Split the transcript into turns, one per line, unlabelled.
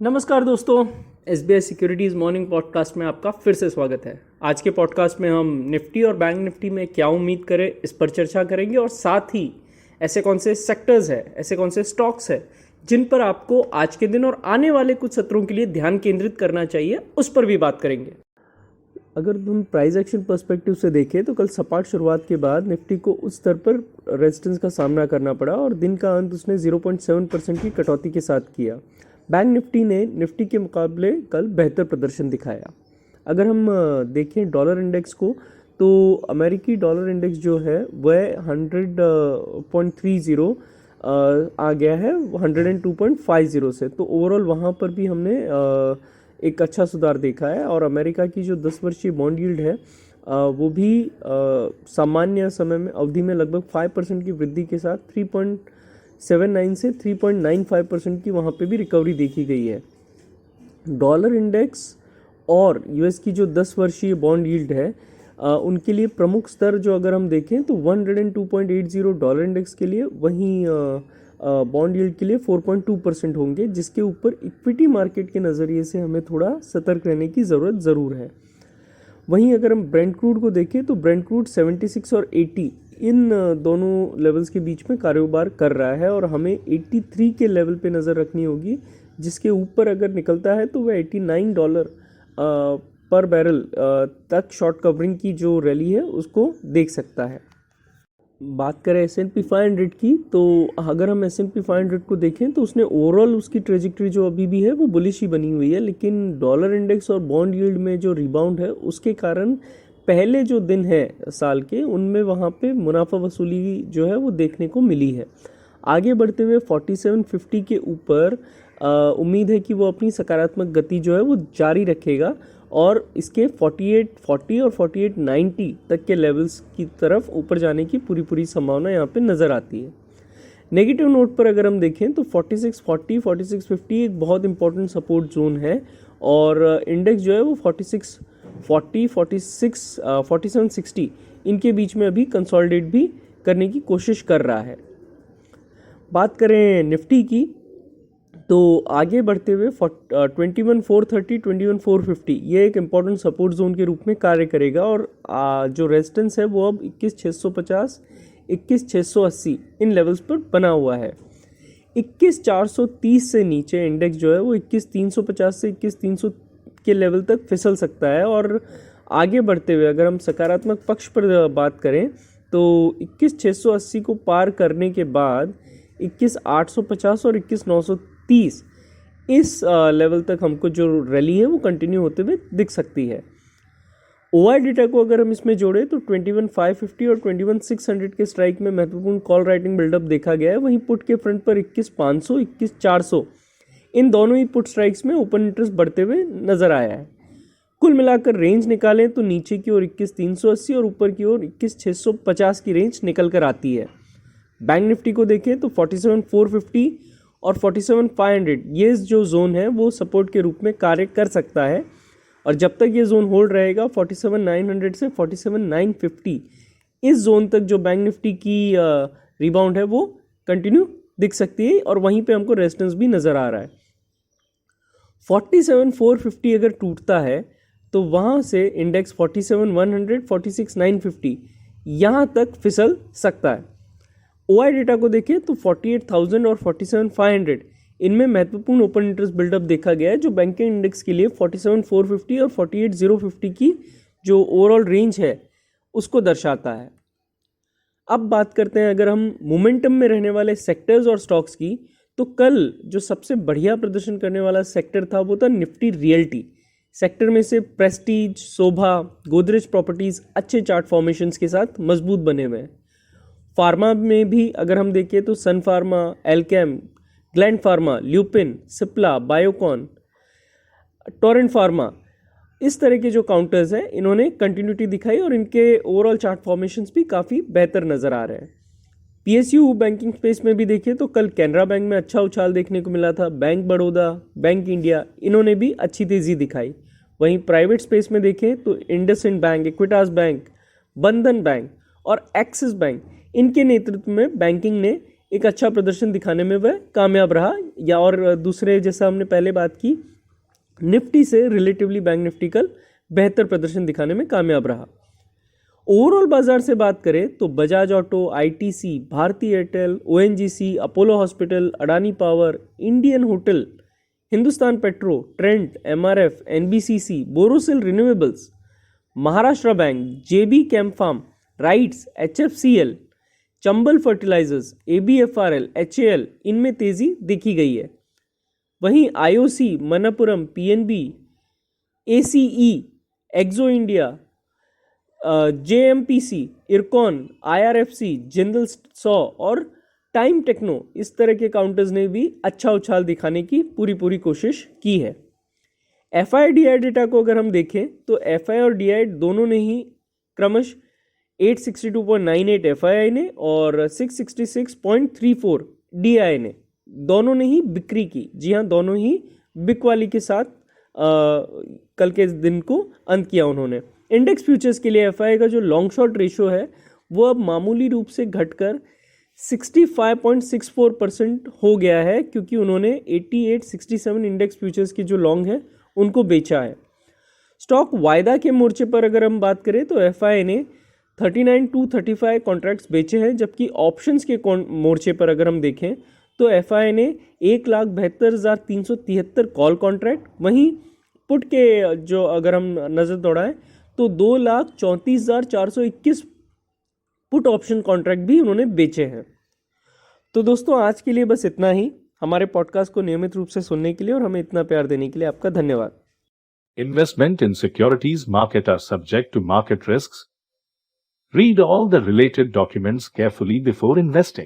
नमस्कार दोस्तों, SBI securities morning podcast में आपका फिर से स्वागत है। आज के पॉडकास्ट में हम निफ्टी और बैंक निफ्टी में क्या उम्मीद करें इस पर चर्चा करेंगे और साथ ही ऐसे कौन से सेक्टर्स हैं, ऐसे कौन से स्टॉक्स हैं जिन पर आपको आज के दिन और आने वाले कुछ सत्रों के लिए ध्यान केंद्रित करना चाहिए, उस पर भी बात करेंगे। अगर हम प्राइस एक्शन पर्सपेक्टिव से देखें तो कल सपाट शुरुआत के बाद निफ्टी को उस स्तर पर रेजिस्टेंस का सामना करना पड़ा और दिन का अंत उसने 0.7% की कटौती के साथ किया। बैंक निफ्टी ने निफ्टी के मुकाबले कल बेहतर प्रदर्शन दिखाया। अगर हम देखें डॉलर इंडेक्स को तो अमेरिकी डॉलर इंडेक्स जो है वह 100.30 आ गया है 102.50 से। तो ओवरऑल वहाँ पर भी हमने एक अच्छा सुधार देखा है और अमेरिका की जो 10 वर्षीय बॉन्ड यील्ड है वो भी सामान्य समय में अवधि में लगभग 5% की वृद्धि के साथ 3.79 से 3.95% की वहाँ पे भी रिकवरी देखी गई है। डॉलर इंडेक्स और यूएस की जो 10 वर्षीय बॉन्ड यील्ड है उनके लिए प्रमुख स्तर जो अगर हम देखें तो 102.80 डॉलर इंडेक्स के लिए, वहीं बॉन्ड यील्ड के लिए 4.2% होंगे, जिसके ऊपर इक्विटी मार्केट के नज़रिए से हमें थोड़ा सतर्क रहने की ज़रूरत ज़रूर है। वहीं अगर हम ब्रेंट क्रूड को देखें तो ब्रेंट क्रूड 76 और 80 इन दोनों लेवल्स के बीच में कारोबार कर रहा है और हमें 83 के लेवल पे नज़र रखनी होगी, जिसके ऊपर अगर निकलता है तो वह $89 पर बैरल तक शॉर्ट कवरिंग की जो रैली है उसको देख सकता है। बात करें S&P 500 की तो अगर हम S&P 500 को देखें तो उसने ओवरऑल उसकी ट्रेजेक्टरी जो अभी भी है वो बुलिश ही बनी हुई है, लेकिन डॉलर इंडेक्स और बॉन्ड यील्ड में जो रिबाउंड है उसके कारण पहले जो दिन है साल के उनमें वहाँ पे मुनाफा वसूली जो है वो देखने को मिली है। आगे बढ़ते हुए 4750 के ऊपर उम्मीद है कि वो अपनी सकारात्मक गति जो है वो जारी रखेगा और इसके 4840 और 4890 तक के लेवल्स की तरफ ऊपर जाने की पूरी संभावना यहाँ पे नज़र आती है। नेगेटिव नोट पर अगर हम देखें तो 4640 4650 एक बहुत इंपॉर्टेंट सपोर्ट जोन है और इंडेक्स जो है वो 4640 4760 इनके बीच में अभी कंसोलिडेट भी करने की कोशिश कर रहा है। बात करें निफ्टी की तो आगे बढ़ते हुए 21430 21450 ये एक इम्पॉर्टेंट सपोर्ट जोन के रूप में कार्य करेगा और जो रेजिस्टेंस है वो अब 21650 21680 इन लेवल्स पर बना हुआ है। 21430 से नीचे इंडेक्स जो है वो 21350 से 21300 के लेवल तक फिसल सकता है और आगे बढ़ते हुए अगर हम सकारात्मक पक्ष पर बात करें तो 21680 को पार करने के बाद 21850 और 21930 इस लेवल तक हमको जो रैली है वो कंटिन्यू होते हुए दिख सकती है। ओआई डेटा को अगर हम इसमें जोड़े तो 21550 और 21600 के स्ट्राइक में महत्वपूर्ण कॉल राइटिंग बिल्डअप देखा गया है। वहीं पुट के फ्रंट पर 21500 21400 इन दोनों ही पुट स्ट्राइक्स में ओपन इंटरेस्ट बढ़ते हुए नजर आया है। कुल मिलाकर रेंज निकालें तो नीचे की ओर 21380 और ऊपर की ओर 21650 की रेंज निकल कर आती है। बैंक निफ्टी को देखें तो 47450 और 47500 ये जो जोन है वो सपोर्ट के रूप में कार्य कर सकता है और जब तक ये जोन होल्ड रहेगा 47900 से 47950 इस जोन तक जो बैंक निफ्टी की रिबाउंड है वो कंटिन्यू दिख सकती है और वहीं पे हमको रेजिस्टेंस भी नज़र आ रहा है। 47450 अगर टूटता है तो वहाँ से इंडेक्स 47100 46950 यहाँ तक फिसल सकता है। ओआई डेटा को देखें तो 48000 और 47500 इनमें महत्वपूर्ण ओपन इंटरेस्ट बिल्डअप देखा गया है जो बैंकिंग इंडेक्स के लिए 47450 और 48050 की जो ओवरऑल रेंज है उसको दर्शाता है। अब बात करते हैं अगर हम मोमेंटम में रहने वाले सेक्टर्स और स्टॉक्स की तो कल जो सबसे बढ़िया प्रदर्शन करने वाला सेक्टर था वो था निफ्टी रियल्टी सेक्टर में से प्रेस्टीज, शोभा, गोदरेज प्रॉपर्टीज अच्छे चार्ट फॉर्मेशंस के साथ मजबूत बने हुए हैं। फार्मा में भी अगर हम देखें तो Sun Pharma, Alkem, Gland Pharma, Lupin, Cipla, Biocon, Torrent Pharma इस तरह के जो काउंटर्स हैं इन्होंने कंटिन्यूटी दिखाई और इनके ओवरऑल चार्ट फॉर्मेशंस भी काफ़ी बेहतर नज़र आ रहे हैं। पीएसयू बैंकिंग स्पेस में भी देखें तो कल कैनरा बैंक में अच्छा उछाल देखने को मिला था। बैंक बड़ौदा, बैंक इंडिया इन्होंने भी अच्छी तेज़ी दिखाई। वहीं प्राइवेट स्पेस में देखें तो इंडसइंड बैंक, इक्विटास बैंक, बंधन बैंक और एक्सिस बैंक इनके नेतृत्व में बैंकिंग ने एक अच्छा प्रदर्शन दिखाने में वह कामयाब रहा। या और दूसरे जैसा हमने पहले बात की, निफ्टी से रिलेटिवली बैंक निफ्टी कल बेहतर प्रदर्शन दिखाने में कामयाब रहा। ओवरऑल बाजार से बात करें तो Bajaj Auto, ITC, Bharti Airtel, ONGC, Apollo Hospital, Adani Power, Indian Hotel, Hindustan Petro, Trent, MRF, NBCC, Borosil Renewables, Maharashtra Bank, JB Chempharm, RITES, HFCL, Chambal Fertilizers, ABFRL, HAL, इनमें तेजी देखी गई है। वहीं IOC, Manappuram, PNB, ACE, Exo India, JMPC, Ircon, IRFC, Jindal Saw और Time Techno, इस तरह के काउंटर्स ने भी अच्छा उछाल दिखाने की पूरी कोशिश की है। एफआई डीआई डेटा को अगर हम देखें तो एफआई और डीआई दोनों ने ही क्रमश 862.98 एफआई ने और 666.34 डीआई ने, दोनों ने ही बिक्री की। जी हाँ, दोनों ही बिकवाली के साथ कल के दिन को अंत किया उन्होंने। इंडेक्स फ्यूचर्स के लिए एफआई का जो लॉन्ग शॉर्ट रेशियो है वो अब मामूली रूप से घटकर 65.64% हो गया है, क्योंकि उन्होंने 8867 इंडेक्स फ्यूचर्स की जो लॉन्ग है उनको बेचा है। स्टॉक वायदा के मोर्चे पर अगर हम बात करें तो एफआई ने 39,235 कॉन्ट्रैक्ट्स बेचे हैं, जबकि ऑप्शंस के मोर्चे पर अगर हम देखें तो एफआई ने 1,72,373 कॉल कॉन्ट्रैक्ट, वहीं पुट के जो अगर हम नज़र दौड़ाएं तो 2,34,421 पुट ऑप्शन कॉन्ट्रैक्ट भी उन्होंने बेचे हैं। तो दोस्तों, आज के लिए बस इतना ही। हमारे पॉडकास्ट को नियमित रूप से सुनने के लिए और हमें इतना प्यार देने के लिए आपका धन्यवाद।
Investment in securities market are subject to market risks. Read all the related documents carefully before investing.